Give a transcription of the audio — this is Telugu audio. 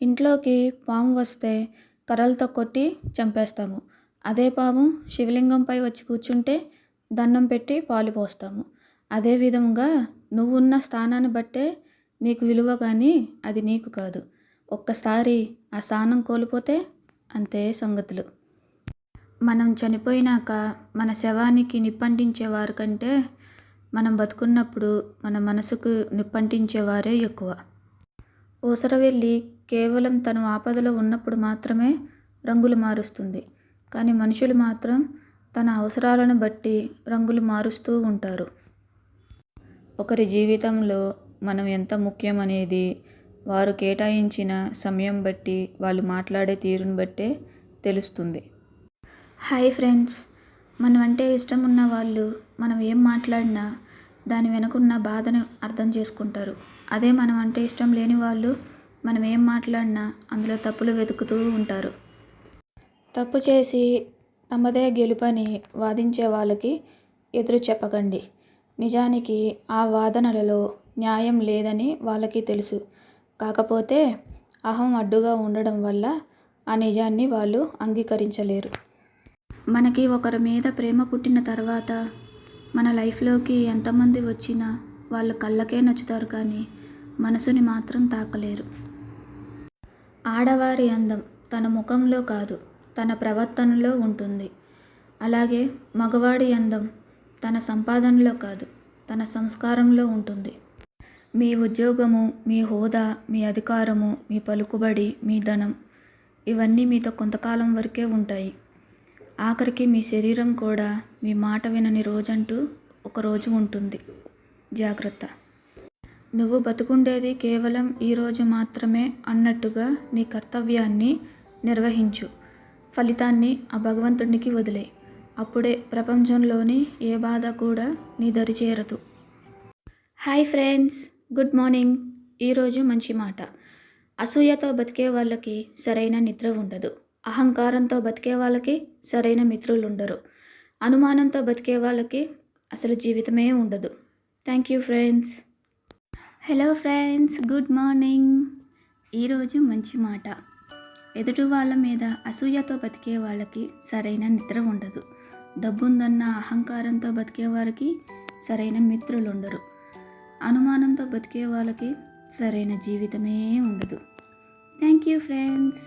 ఇంట్లోకి పాము వస్తే కర్రలతో కొట్టి చంపేస్తాము. అదే పాము శివలింగంపై వచ్చి కూర్చుంటే దండం పెట్టి పాలు పోస్తాము. అదే విధముగా నువ్వున్న స్థానాన్ని బట్టే నీకు విలువ కానీ అది నీకు కాదు. ఒక్కసారి ఆ స్థానం కోల్పోతే అంతే సంగతులు. మనం చనిపోయినాక మన శవానికి నిప్పంటించేవారు కంటే మనం బతుకున్నప్పుడు మన మనసుకు నిప్పంటించేవారే ఎక్కువ. ఊసరవెల్లి కేవలం తను ఆపదలో ఉన్నప్పుడు మాత్రమే రంగులు మారుస్తుంది. కానీ మనుషులు మాత్రం తన అవసరాలను బట్టి రంగులు మారుస్తూ ఉంటారు. ఒకరి జీవితంలో మనం ఎంత ముఖ్యమనేది వారు కేటాయించిన సమయం బట్టి, వాళ్ళు మాట్లాడే తీరుని బట్టే తెలుస్తుంది. హాయ్ ఫ్రెండ్స్, మనం అంటే ఇష్టం ఉన్న వాళ్ళు మనం ఏం మాట్లాడినా దాని వెనుకున్న బాధను అర్థం చేసుకుంటారు. అదే మనం అంటే ఇష్టం లేని వాళ్ళు మనం ఏం మాట్లాడినా అందులో తప్పులు వెతుకుతూ ఉంటారు. తప్పు చేసి తమదే గెలుపని వాదించే వాళ్ళకి ఎదురు చెప్పకండి. నిజానికి ఆ వాదనలలో న్యాయం లేదని వాళ్ళకి తెలుసు. కాకపోతే అహం అడ్డుగా ఉండడం వల్ల ఆ నిజాన్ని వాళ్ళు అంగీకరించలేరు. మనకి ఒకరి మీద ప్రేమ పుట్టిన తర్వాత మన లైఫ్లోకి ఎంతమంది వచ్చినా వాళ్ళ కళ్ళకే నచ్చుతారు కానీ మనసుని మాత్రం తాకలేరు. ఆడవారి అందం తన ముఖంలో కాదు, తన ప్రవర్తనలో ఉంటుంది. అలాగే మగవాడి అందం తన సంపాదనలో కాదు, తన సంస్కారంలో ఉంటుంది. మీ ఉద్యోగము, మీ హోదా, మీ అధికారము, మీ పలుకుబడి, మీ ధనం ఇవన్నీ మీతో కొంతకాలం వరకే ఉంటాయి. ఆఖరికి మీ శరీరం కూడా మీ మాట వినని రోజంటూ ఒకరోజు ఉంటుంది. జాగ్రత్త. నువ్వు బతుకుండేది కేవలం ఈరోజు మాత్రమే అన్నట్టుగా నీ కర్తవ్యాన్ని నిర్వహించు. ఫలితాన్ని ఆ భగవంతుడికి వదిలేయ్. అప్పుడే ప్రపంచంలోని ఏ బాధ కూడా నీ దరి చేరదు. Hi friends, good morning. ఈరోజు మంచి మాట. అసూయతో బతికే వాళ్ళకి సరైన నిద్ర ఉండదు. అహంకారంతో బతికే వాళ్ళకి సరైన మిత్రులు ఉండరు. అనుమానంతో బతికే వాళ్ళకి అసలు జీవితమే ఉండదు. Thank you friends. Hello friends, good morning. ఈరోజు మంచి మాట. ఎదుటి వాళ్ళ మీద అసూయతో బతికే వాళ్ళకి సరైన నిద్ర ఉండదు. డబ్బుందన్న అహంకారంతో బతికే వారికి సరైన మిత్రులు ఉండరు. అనుమానంతో బతికే వాళ్ళకి సరైన జీవితమే ఉండదు. Thank you friends.